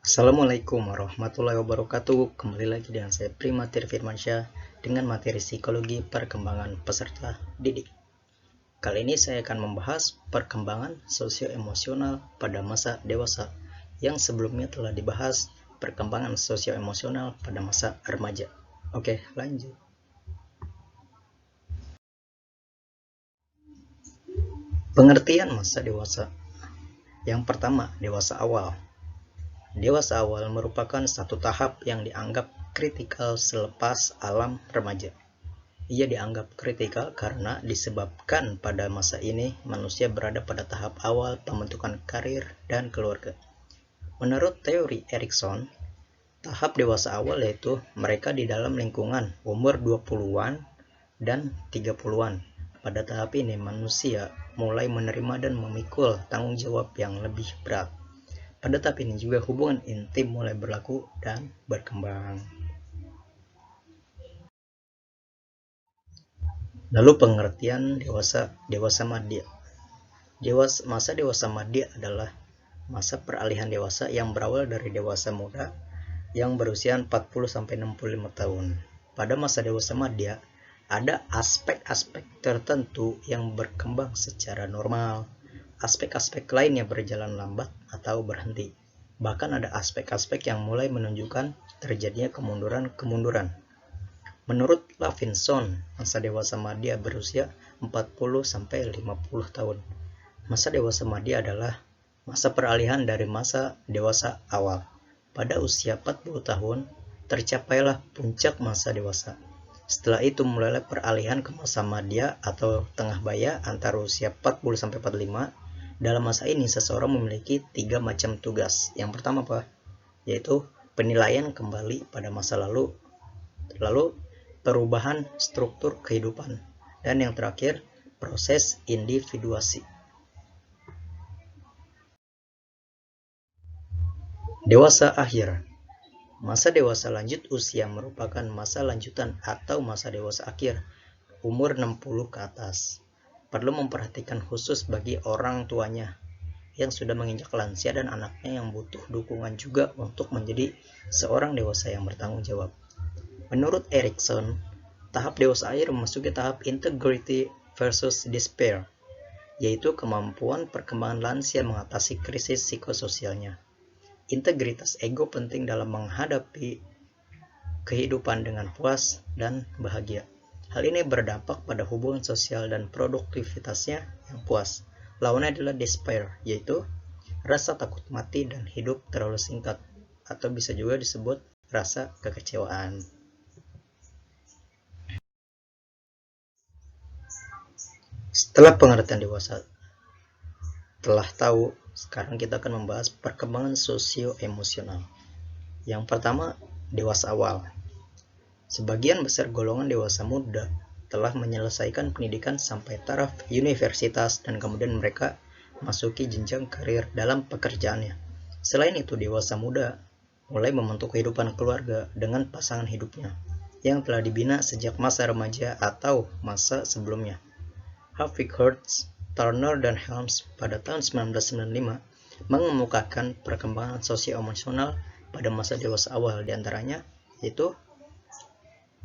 Assalamualaikum warahmatullahi wabarakatuh. Kembali lagi dengan saya Primatir Firmansyah dengan materi psikologi perkembangan peserta didik. Kali ini saya akan membahas perkembangan sosio-emosional pada masa dewasa yang sebelumnya telah dibahas perkembangan sosio-emosional pada masa remaja. Oke, lanjut. Pengertian masa dewasa. Yang pertama, dewasa awal. Dewasa awal merupakan satu tahap yang dianggap kritikal selepas alam remaja. Ia dianggap kritikal karena disebabkan pada masa ini manusia berada pada tahap awal pembentukan karir dan keluarga. Menurut teori Erikson, tahap dewasa awal yaitu mereka di dalam lingkungan umur 20-an dan 30-an. Pada tahap ini manusia mulai menerima dan memikul tanggung jawab yang lebih berat. Pada tahap ini juga hubungan intim mulai berlaku dan berkembang. Lalu pengertian dewasa madya. Masa dewasa madya adalah masa peralihan dewasa yang berawal dari dewasa muda yang berusia 40-65 tahun. Pada masa dewasa madya, ada aspek-aspek tertentu yang berkembang secara normal. Aspek-aspek lainnya berjalan lambat atau berhenti. Bahkan ada aspek-aspek yang mulai menunjukkan terjadinya kemunduran. Menurut Levinson, masa dewasa madya berusia 40-50 tahun. Masa dewasa madya adalah masa peralihan dari masa dewasa awal. Pada usia 40 tahun, tercapailah puncak masa dewasa. Setelah itu mulailah peralihan ke masa madya atau tengah baya antara usia 40-45. Dalam masa ini, seseorang memiliki 3 macam tugas. Yang pertama apa? Yaitu penilaian kembali pada masa lalu perubahan struktur kehidupan, dan yang terakhir proses individuasi. Dewasa akhir. Masa dewasa lanjut usia merupakan masa lanjutan atau masa dewasa akhir umur 60 ke atas. Perlu memperhatikan khusus bagi orang tuanya yang sudah menginjak lansia dan anaknya yang butuh dukungan juga untuk menjadi seorang dewasa yang bertanggung jawab. Menurut Erikson, tahap dewasa akhir memasuki tahap integrity versus despair, yaitu kemampuan perkembangan lansia mengatasi krisis psikososialnya. Integritas ego penting dalam menghadapi kehidupan dengan puas dan bahagia. Hal ini berdampak pada hubungan sosial dan produktivitasnya yang puas. Lawannya adalah despair, yaitu rasa takut mati dan hidup terlalu singkat, atau bisa juga disebut rasa kekecewaan. Setelah pengertian dewasa telah tahu, sekarang kita akan membahas perkembangan sosio-emosional. Yang pertama, dewasa awal. Sebagian besar golongan dewasa muda telah menyelesaikan pendidikan sampai taraf universitas dan kemudian mereka masuki jenjang karir dalam pekerjaannya. Selain itu, dewasa muda mulai membentuk kehidupan keluarga dengan pasangan hidupnya yang telah dibina sejak masa remaja atau masa sebelumnya. Harvey Kurtz, Turner, dan Helms pada tahun 1995 mengemukakan perkembangan sosio-emosional pada masa dewasa awal, diantaranya yaitu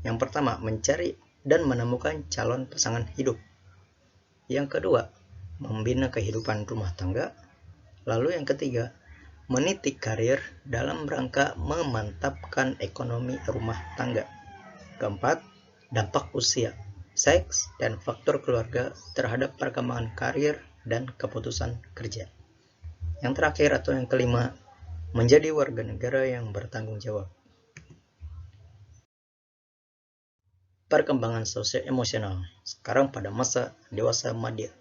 yang pertama, mencari dan menemukan calon pasangan hidup. Yang kedua, membina kehidupan rumah tangga. Lalu yang ketiga, meniti karir dalam rangka memantapkan ekonomi rumah tangga. Keempat, dampak usia, seks, dan faktor keluarga terhadap perkembangan karir dan keputusan kerja. Yang terakhir atau yang kelima, menjadi warga negara yang bertanggung jawab. Perkembangan sosio-emosional sekarang pada masa dewasa madya.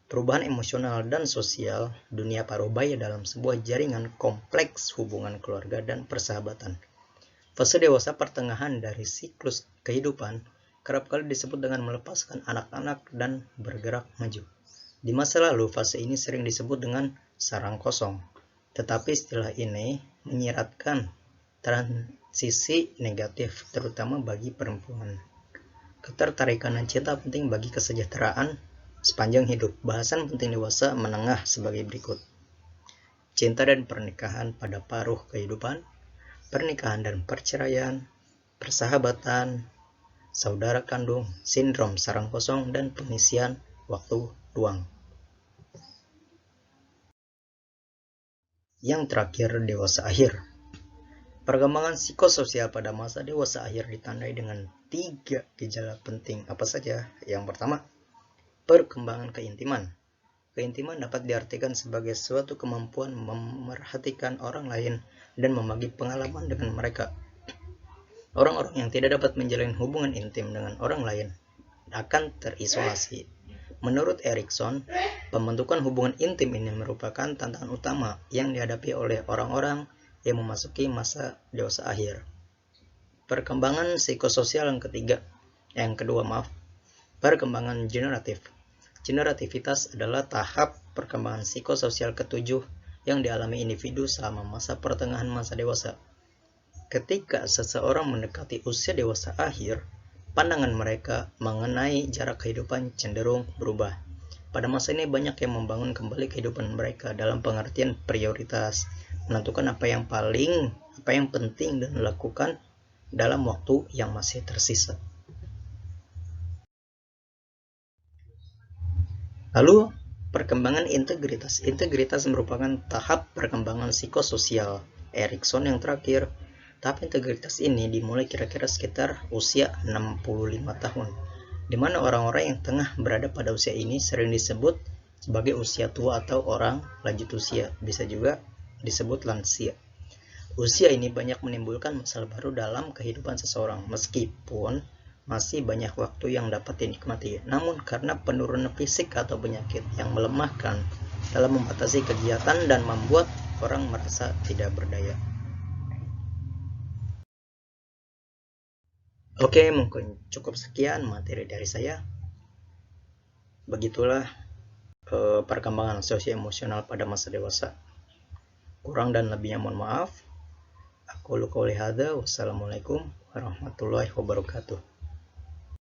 Perubahan emosional dan sosial dunia parubaya dalam sebuah jaringan kompleks hubungan keluarga dan persahabatan. Fase dewasa pertengahan dari siklus kehidupan kerap kali disebut dengan melepaskan anak-anak dan bergerak maju. Di masa lalu, fase ini sering disebut dengan sarang kosong, tetapi istilah ini menyiratkan transisi negatif, terutama bagi perempuan. Ketertarikan dan cinta penting bagi kesejahteraan sepanjang hidup. Bahasan penting dewasa menengah sebagai berikut. cinta dan pernikahan pada paruh kehidupan, pernikahan dan perceraian, persahabatan, saudara kandung, sindrom sarang kosong, dan pengisian waktu luang. Yang terakhir, dewasa akhir. Perkembangan psikososial pada masa dewasa akhir ditandai dengan 3 gejala penting. Apa saja? Yang pertama, perkembangan keintiman. Keintiman dapat diartikan sebagai suatu kemampuan memerhatikan orang lain dan membagi pengalaman dengan mereka. Orang-orang yang tidak dapat menjalin hubungan intim dengan orang lain akan terisolasi. Menurut Erikson, pembentukan hubungan intim ini merupakan tantangan utama yang dihadapi oleh orang-orang yang memasuki masa dewasa akhir. Perkembangan psikososial yang kedua, perkembangan generatif. Generativitas adalah tahap perkembangan psikososial ketujuh yang dialami individu selama masa pertengahan masa dewasa. Ketika seseorang mendekati usia dewasa akhir, pandangan mereka mengenai jarak kehidupan cenderung berubah. Pada masa ini banyak yang membangun kembali kehidupan mereka dalam pengertian prioritas, menentukan apa yang penting dan dilakukan dalam waktu yang masih tersisa. Lalu, perkembangan integritas. Integritas merupakan tahap perkembangan psikososial Erikson yang terakhir. Tahap integritas ini dimulai kira-kira sekitar usia 65 tahun, di mana orang-orang yang tengah berada pada usia ini sering disebut sebagai usia tua atau orang lanjut usia, bisa juga disebut lansia. Usia ini banyak menimbulkan masalah baru dalam kehidupan seseorang, meskipun masih banyak waktu yang dapat dinikmati. Namun karena penurunan fisik atau penyakit yang melemahkan dalam membatasi kegiatan dan membuat orang merasa tidak berdaya. Oke, mungkin cukup sekian materi dari saya. Begitulah perkembangan sosio-emosional pada masa dewasa. Kurang dan lebihnya mohon maaf. Aku qouli hadza. Wassalamualaikum warahmatullahi wabarakatuh.